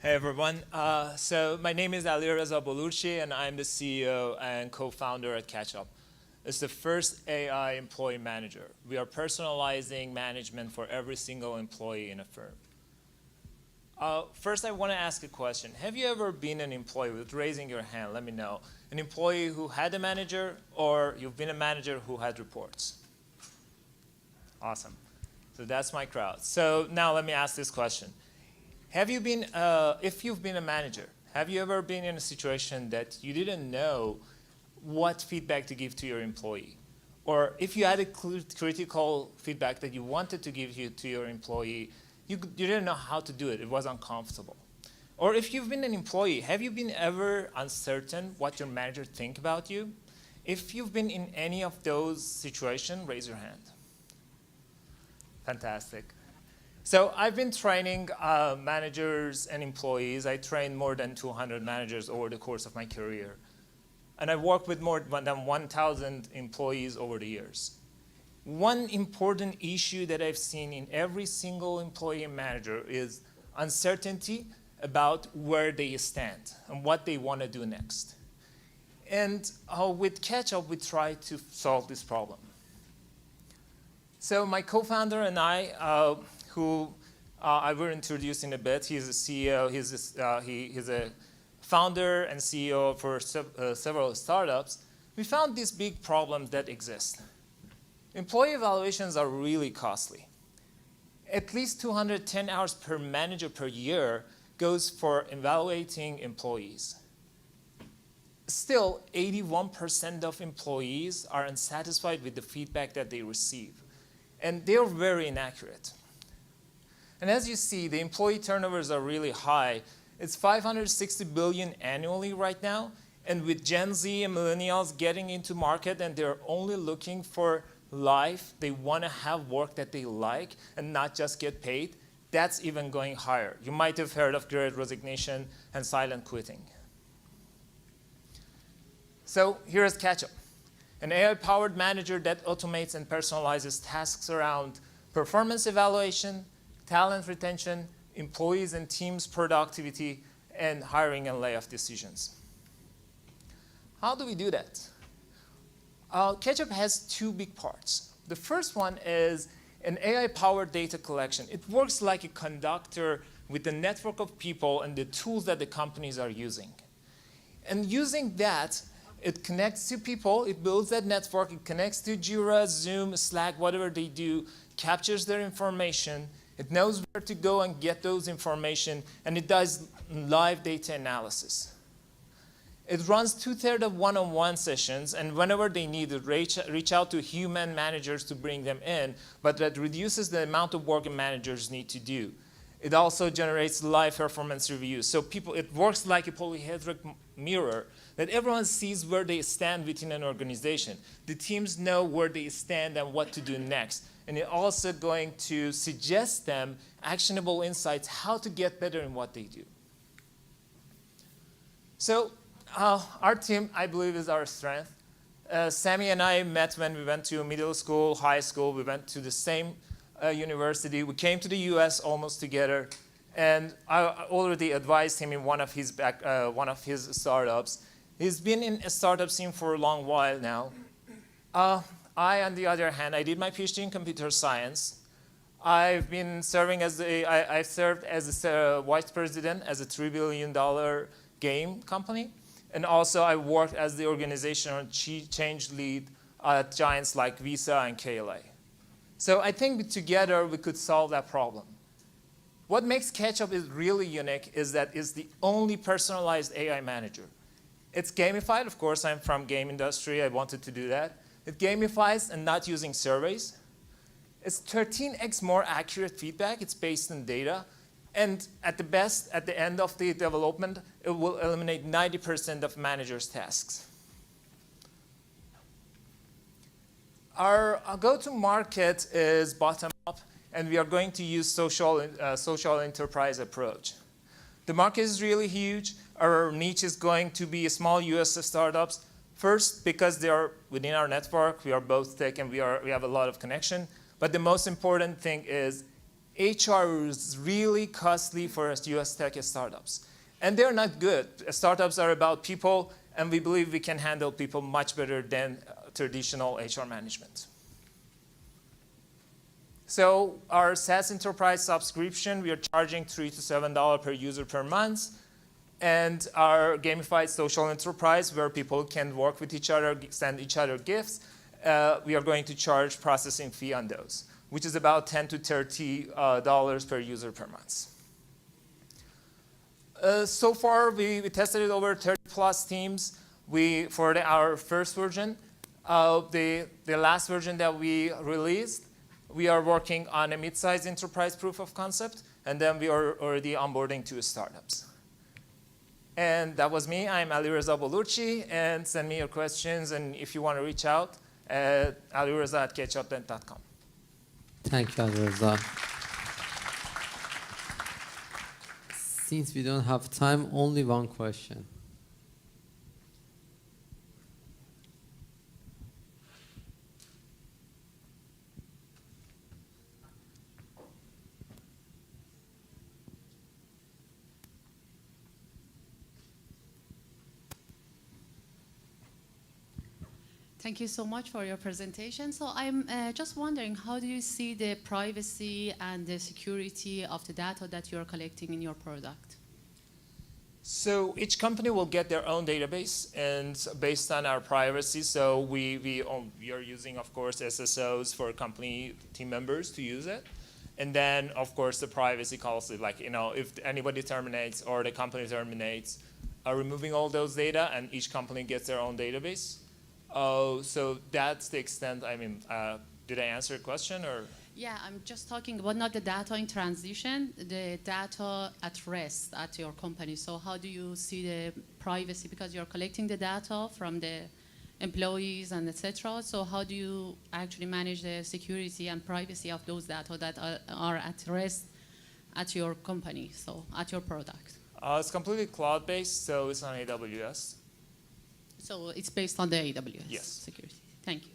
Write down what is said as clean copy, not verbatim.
Hey everyone. So my name is Alireza Boloorchi, and I'm the CEO and co-founder at Catchup. It's the first AI employee manager. We are personalizing management for every single employee in a firm. First, I want to ask a question. Have you ever been an employee, with raising your hand, let me know, an employee who had a manager, or you've been a manager who had reports? Awesome. So that's my crowd. So now let me ask this question. Have you been, if you've been a manager, have you ever been in a situation that you didn't know what feedback to give to your employee? Or if you had a critical feedback that you wanted to give to your employee, you didn't know how to do it, it was uncomfortable. Or if you've been an employee, have you been ever uncertain what your manager think about you? If you've been in any of those situations, raise your hand. Fantastic. So I've been training managers and employees. I trained more than 200 managers over the course of my career. And I've worked with more than 1,000 employees over the years. One important issue that I've seen in every single employee and manager is uncertainty about where they stand and what they want to do next. And with Catchup, we try to solve this problem. So my co-founder and I, who I will introduce in a bit. He's a CEO, he's a founder and CEO for several startups. We found these big problems that exist. Employee evaluations are really costly. At least 210 hours per manager per year goes for evaluating employees. Still, 81% of employees are unsatisfied with the feedback that they receive. And they're very inaccurate. And as you see, the employee turnovers are really high. It's 560 billion annually right now. And with Gen Z and millennials getting into market and they're only looking for life, they want to have work that they like and not just get paid, that's even going higher. You might have heard of Great Resignation and silent quitting. So here's Catchup, an AI-powered manager that automates and personalizes tasks around performance evaluation, talent retention, employees and teams productivity, and hiring and layoff decisions. How do we do that? Catchup has two big parts. The first one is an AI-powered data collection. It works like a conductor with the network of people and the tools that the companies are using. And using that, it connects to people, it builds that network, it connects to Jira, Zoom, Slack, whatever they do, captures their information, it knows where to go and get those information, and it does live data analysis. It runs 2/3 of one-on-one sessions, and whenever they need it, reach out to human managers to bring them in, but that reduces the amount of work managers need to do. It also generates live performance reviews. So it works like a polyhedric mirror that everyone sees where they stand within an organization. The teams know where they stand and what to do next. And it's also going to suggest them actionable insights, how to get better in what they do. So our team, I believe, is our strength. Sammy and I met when we went to middle school, high school. We went to the same university. We came to the US almost together. And I already advised him in one of his startups. He's been in a startup scene for a long while now. I, on the other hand, I did my PhD in computer science. I've been serving as I served as a vice president as a $3 billion game company. And also I worked as the organizational change lead at giants like Visa and KLA. So I think together we could solve that problem. What makes Catchup is really unique is that it's the only personalized AI manager. It's gamified. Of course, I'm from game industry. I wanted to do that. It gamifies and not using surveys. It's 13x more accurate feedback. It's based on data. And at the best, at the end of the development, it will eliminate 90% of managers' tasks. Our go-to-market is bottom-up, and we are going to use social enterprise approach. The market is really huge. Our niche is going to be small US startups. First, because they are within our network. We are both tech, and we have a lot of connection. But the most important thing is HR is really costly for US tech startups. And they're not good. Startups are about people, and we believe we can handle people much better than traditional HR management. So our SaaS enterprise subscription, we are charging $3 to $7 per user per month. And our gamified social enterprise, where people can work with each other, send each other gifts, we are going to charge processing fee on those, which is about $10 to $30 per user per month. So far, we tested it over 30 plus teams. For our first version, the last version that we released, we are working on a mid-sized enterprise proof of concept, and then we are already onboarding 2 startups. And that was me. I'm Alireza Boloorchi, and send me your questions, and if you want to reach out, alireza@catchup.com. Thank you, Alireza. Since we don't have time, only one question. Thank you so much for your presentation. So I'm just wondering, how do you see the privacy and the security of the data that you're collecting in your product? So each company will get their own database, and based on our privacy, so we are using, of course, SSOs for company team members to use it. And then, of course, the privacy policy, like, if anybody terminates or the company terminates, removing all those data, and each company gets their own database. So that's the extent. I mean, did I answer your question, or? Yeah, I'm just talking about not the data in transition, the data at rest at your company. So how do you see the privacy? Because you're collecting the data from the employees and etc. So how do you actually manage the security and privacy of those data that are at rest at your company, so at your product? It's completely cloud-based, so it's on AWS. So it's based on the AWS yes. security. Thank you.